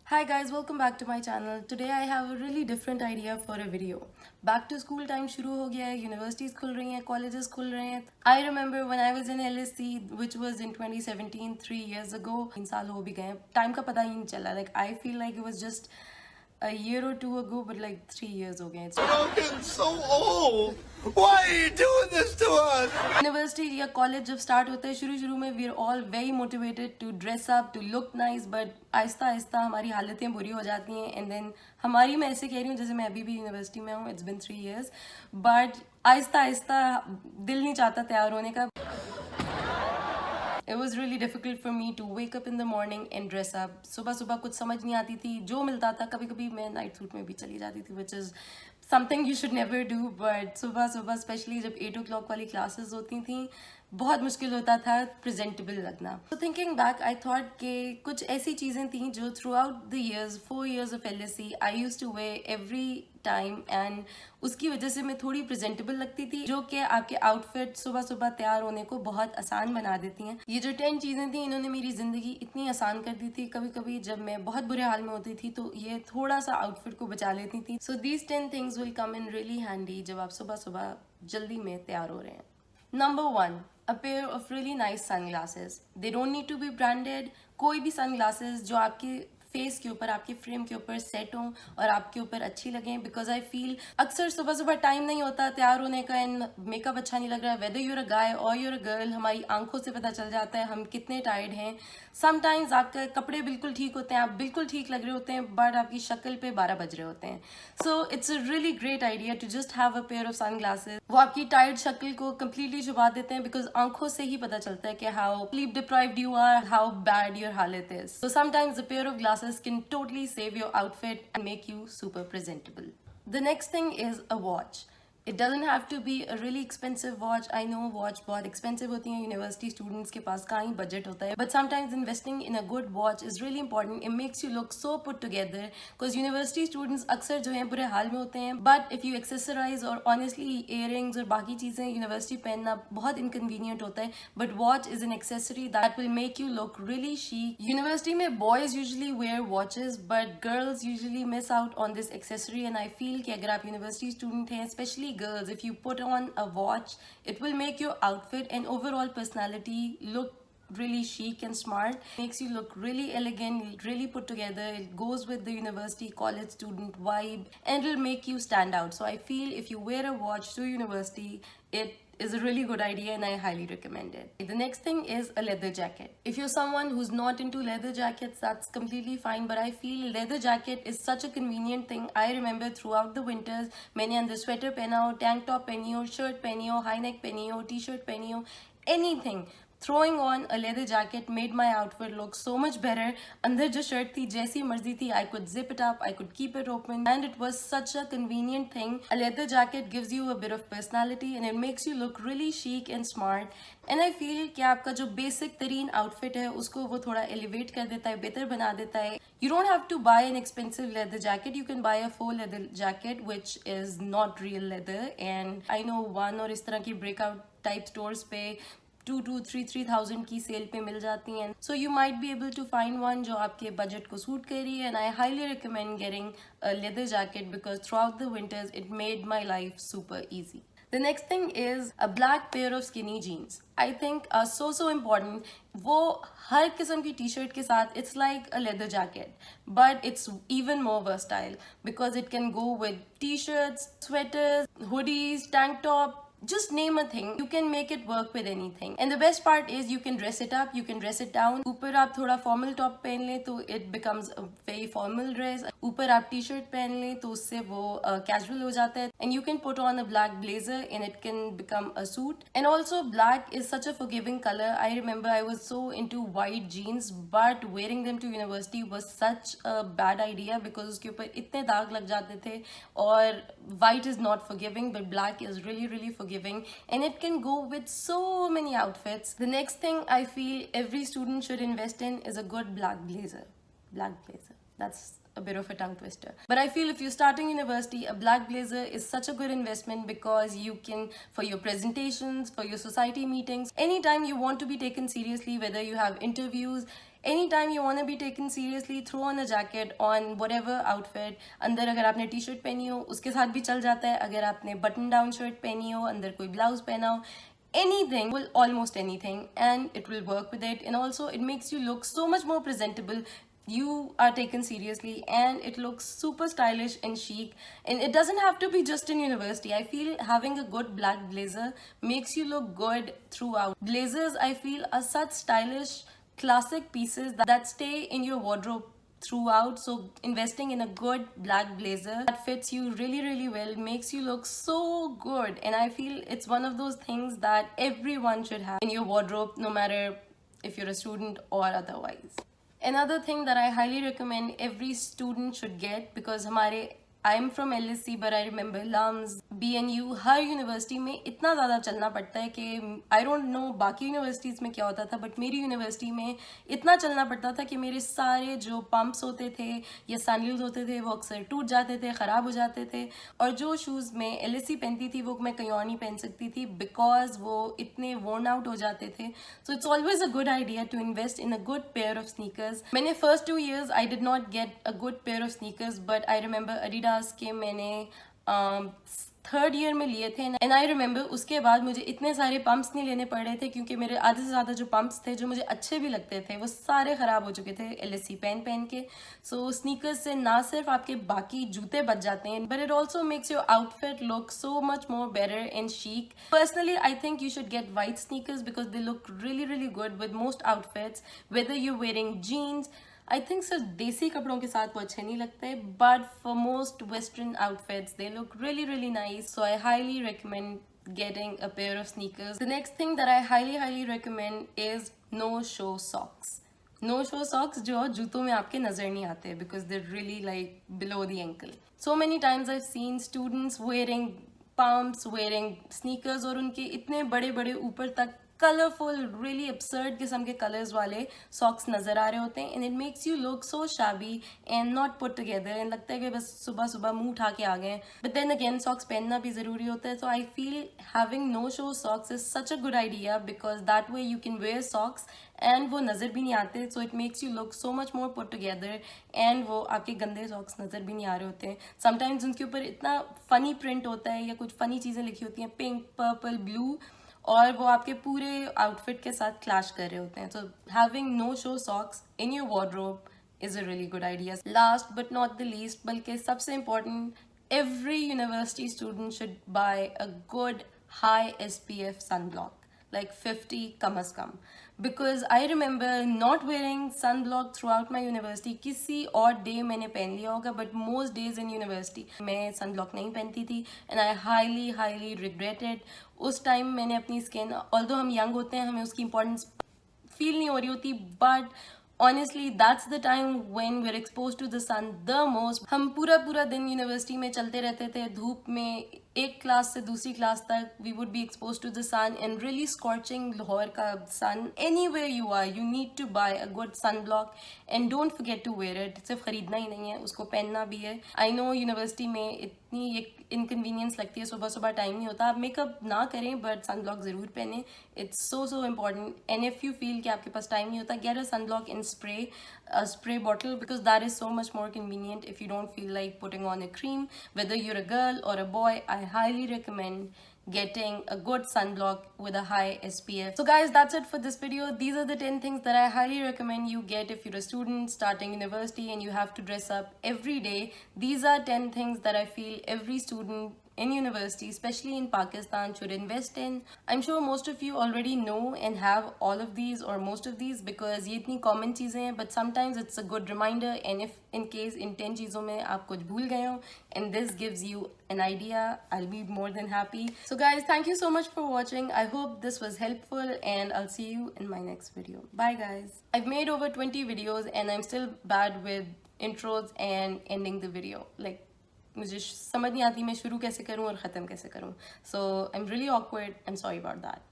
Hi guys, welcome back to my channel. Today I have a really different idea for a video. Back to school time शुरू हो गया है, universities खुल रही हैं, colleges खुल रहे हैं. I remember when I was in LSC, which was in 2017, 3 years ago. 3 साल हो भी गए हैं. Time का पता ही नहीं चला. Like I feel like it was just a year or two ago, but like 3 years हो गए. We're all getting so old. Why are you doing this to us? University या कॉलेज जब स्टार्ट होता है शुरू में we are all very motivated to dress up to look nice, but आहिस्ता आहिस्ता हमारी हालतें बुरी हो जाती हैं. एंड देन हमारी, मैं ऐसे कह रही हूँ जैसे मैं अभी भी यूनिवर्सिटी में हूँ, इट्स बिन 3 years, बट आहिस्ता आहिस्ता दिल नहीं चाहता तैयार होने का. It was really difficult for me to wake up in the morning and dress up. सुबह सुबह कुछ समझ नहीं आती थी, जो मिलता था कभी कभी मैं नाइट सूट में भी चली जाती थी, which is something you should never do. But सुबह सुबह स्पेशली जब 8 o'clock वाली क्लासेस होती थी बहुत मुश्किल होता था प्रेजेंटेबल लगना. तो थिंकिंग बैक आई थॉट कि कुछ ऐसी चीज़ें थी जो throughout the years 4 years of LSE I use to wear every time, and उसकी वजह से मैं थोड़ी प्रेजेंटेबल लगती थी, जो कि आपके आउटफिट सुबह सुबह तैयार होने को बहुत आसान बना देती हैं. ये जो 10 चीज़ें थी इन्होंने मेरी ज़िंदगी इतनी आसान कर दी थी. कभी कभी जब मैं बहुत बुरे हाल में होती थी तो ये थोड़ा सा आउटफिट को बचा लेती थी. So these 10 things will come in really handy जब आप सुबह सुबह जल्दी में तैयार हो रहे हैं. Number 1, a pair of really nice sunglasses. They don't need to be branded. कोई भी sunglasses जो आपके फेस के ऊपर, आपके फ्रेम के ऊपर सेट हों और आपके ऊपर अच्छी लगें. बिकॉज आई फील अक्सर सुबह सुबह टाइम नहीं होता तैयार होने का एंड मेकअप अच्छा नहीं लग रहा है. वेदर यूर अ गाय और यूर अ गर्ल, हमारी आंखों से पता चल जाता है हम कितने टायर्ड हैं. समटाइम्स आपके कपड़े बिल्कुल ठीक होते हैं, आप बिल्कुल ठीक लग रहे होते हैं, बट आपकी शक्ल पे 12 बज रहे होते हैं. So it's a really great idea to just have a pair of sunglasses. वो आपकी टायर्ड शक्ल को कम्प्लीटली छुपा देते हैं, बिकॉज आंखों से ही पता चलता है कि how sleep deprived you are, how bad your हालत इज. So sometimes a pair of glasses can totally save your outfit and make you super presentable. The next thing is a watch. It doesn't have to be a really expensive watch. I know watch बहुत expensive होती हैं, university students के पास कहाँ ही budget होता है. But sometimes investing in a good watch is really important. It makes you look so put together. Because university students अक्सर जो हैं बुरे हाल में होते हैं. But if you accessorize और honestly earrings और बाकी चीज़ें university पहनना बहुत inconvenient होता है. But watch is an accessory that will make you look really chic. University में boys usually wear watches, but girls usually miss out on this accessory. And I feel कि अगर आप university student हैं, especially girls, if you put on a watch, it will make your outfit and overall personality look really chic and smart. Makes you look really elegant, really put together. It goes with the university college student vibe and it will make you stand out. So I feel if you wear a watch to university, it is a really good idea and I highly recommend it. The next thing is a leather jacket. If you're someone who's not into leather jackets, that's completely fine, but I feel leather jacket is such a convenient thing. I remember throughout the winters, मैंने अंदर sweater पहना हो, tank top पहनी हो, shirt पहनी हो, high neck पहनी हो, t-shirt पहनी हो, anything. Throwing on a leather jacket made my outfit look so much better. अंदर जो shirt थी जैसी मर्जी थी, I could zip it up, I could keep it open, and it was such a convenient thing. A leather jacket gives you a bit of personality and it makes you look really chic and smart. And I feel कि आपका जो basic तरीन outfit है उसको वो थोड़ा elevate कर देता है, बेहतर बना देता है. You don't have to buy an expensive leather jacket. You can buy a faux leather jacket which is not real leather. And I know one और इस तरह की breakout type stores पे 2,000-3,000 की सेल पे मिल जाती हैं. So you might be able to find one जो आपके बजट को सूट कर रही है. And I highly recommend getting a leather jacket because throughout the winters it made my life super easy. The next thing is a black pair of skinny jeans. I think are so important. वो हर किस्म की T-shirt के साथ it's like a leather jacket, but it's even more versatile because it can go with t-shirts, sweaters, hoodies, tank top. Just name a thing. You can make it work with anything. And the best part is you can dress it up, you can dress it down. ऊपर आप थोड़ा formal top पहन लें तो it becomes a very formal dress. ऊपर आप t-shirt पहन लें तो उससे वो casual हो जाता है. And you can put on a black blazer and it can become a suit. And also black is such a forgiving color. I remember I was so into white jeans, but wearing them to university was such a bad idea because उसके ऊपर इतने दाग लग जाते थे. और white is not forgiving, but black is really forgiving. And it can go with so many outfits. The next thing I feel every student should invest in is a good black blazer. That's a bit of a tongue twister. But I feel if you're starting university, a black blazer is such a good investment because you can, for your presentations, for your society meetings, anytime you want to be taken seriously, whether you have interviews, Anytime you want to be taken seriously, throw on a jacket on whatever outfit. अंदर अगर आपने T shirt पहनी हो उसके साथ भी चल जाता है, अगर आपने बटन डाउन शर्ट पहनी हो, अंदर कोई ब्लाउज पहना हो, anything will almost anything, and it will work with it. And also it makes you look so much more presentable. You are taken seriously and it looks super stylish and chic, and it doesn't have to be just in university. I feel having a good black blazer makes you look good throughout. Blazers, I feel, are such stylish classic pieces that stay in your wardrobe throughout. So investing in a good black blazer that fits you really well makes you look so good, and I feel it's one of those things that everyone should have in your wardrobe, no matter if you're a student or otherwise. Another thing that I highly recommend every student should get, because I'm from LSC, but I remember LUMS, BNU, her university में इतना ज़्यादा चलना पड़ता है कि I don't know बाकी universities में क्या होता था, बट मेरी यूनिवर्सिटी में इतना चलना पड़ता था कि मेरे सारे जो पंप्स होते थे या सैंडल्स होते थे वो अक्सर टूट जाते थे, ख़राब हो जाते थे, और जो शूज़ मैं LSC पहनती थी वो मैं कहीं और नहीं पहन सकती थी बिकॉज वो इतने worn out हो जाते थे. So it's always a good idea to invest in a good pair of sneakers. मैंने first 2 years I did not get a good pair of sneakers, but I remember Adidas के मैंने third year में लिए थे, and I remember उसके बाद मुझे इतने सारे पंप्स नहीं लेने पड़ रहे थे क्योंकि मेरे आधे से ज़्यादा जो पंप्स थे जो मुझे अच्छे भी लगते थे वो सारे ख़राब हो चुके थे LSC पहन के. सो स्नीकर्स से ना सिर्फ आपके बाकी जूते बच जाते हैं, but it also makes your outfit look so much more better and chic. Personally I think you should get white sneakers because they look really good with most outfits, whether you're wearing jeans. I think सिर्फ देसी कपड़ों के साथ वो अच्छे नहीं लगते, but for most western outfits they look really nice. So I highly recommend getting a pair of sneakers. The next thing that I highly recommend is no show socks. No show socks जो जूतों में आपके नजर नहीं आते because they're really like below the ankle. So many times I've seen students wearing pumps, wearing sneakers, और उनके इतने बड़े ऊपर तक कलरफुल रियली absurd किस्म के कलर्स वाले सॉक्स नज़र आ रहे होते हैं, and it makes you look so shabby and not put together, and लगता है कि बस सुबह मुंह उठा के आ गए. बट देन अगेन सॉक्स पहनना भी ज़रूरी होता है. So I feel having no show socks is such a good idea because that way you can wear socks and वो नज़र भी नहीं आते. So it makes you look so much more put together, and वो आपके गंदे socks नज़र भी नहीं आ रहे होते हैं. समटाइम्स उनके ऊपर इतना फ़नी प्रिंट होता है या कुछ फ़नी चीज़ें लिखी होती हैं, पिंक, पर्पल, ब्लू, और वो आपके पूरे आउटफिट के साथ क्लैश कर रहे होते हैं. So having no show socks in your wardrobe is a really good idea. Last but not the least, बल्कि सबसे important, every university student should buy a good high SPF sunblock, like 50 कम अज़ कम, because I remember not wearing sunblock throughout my university. किसी और day मैंने पहन लिया होगा, but most days in university मैं sunblock नहीं पहनती थी, and I highly regret it. उस टाइम मैंने अपनी स्किन, although हम यंग होते हैं हमें उसकी इंपॉर्टेंस फील नहीं हो रही होती, but honestly that's the time when we are expose to the sun the most. हम पूरा दिन यूनिवर्सिटी में चलते रहते थे धूप में, एक क्लास से दूसरी क्लास तक we would be expose to the sun and really scorching Lahore का sun. Anywhere you are you need to buy a good sun block and don't forget to wear it. सिर्फ खरीदना ही नहीं है, उसको पहनना भी है. आई नो यूनिवर्सिटी में इतनी एक इनकन्वीनियंस लगती है, सुबह टाइम नहीं होता. आप मेकअप ना करें बट सन ब्लॉक ज़रूर पहने. It's so important. And if you feel कि आपके पास टाइम नहीं होता, get a sunblock in spray bottle, because that is so much more convenient if you don't feel like putting on a cream. Whether you're a girl or a boy, I highly recommend getting a good sunblock with a high SPF. So guys, that's it for this video. These are the 10 things that I highly recommend you get if you're a student starting university and you have to dress up every day. These are 10 things that I feel every student in university, especially in Pakistan, should invest in. I'm sure most of you already know and have all of these or most of these because ये इतनी common चीज़ें हैं, but sometimes it's a good reminder, and if in case in 10 चीज़ों में आप कुछ भूल गए हो and this gives you an idea, I'll be more than happy. So guys, thank you so much for watching. I hope this was helpful and I'll see you in my next video. Bye guys. I've made over 20 videos and I'm still bad with intros and ending the video. Like, मुझे समझ नहीं आती मैं शुरू कैसे करूँ और ख़त्म कैसे करूँ. So I'm really awkward. I'm sorry about that.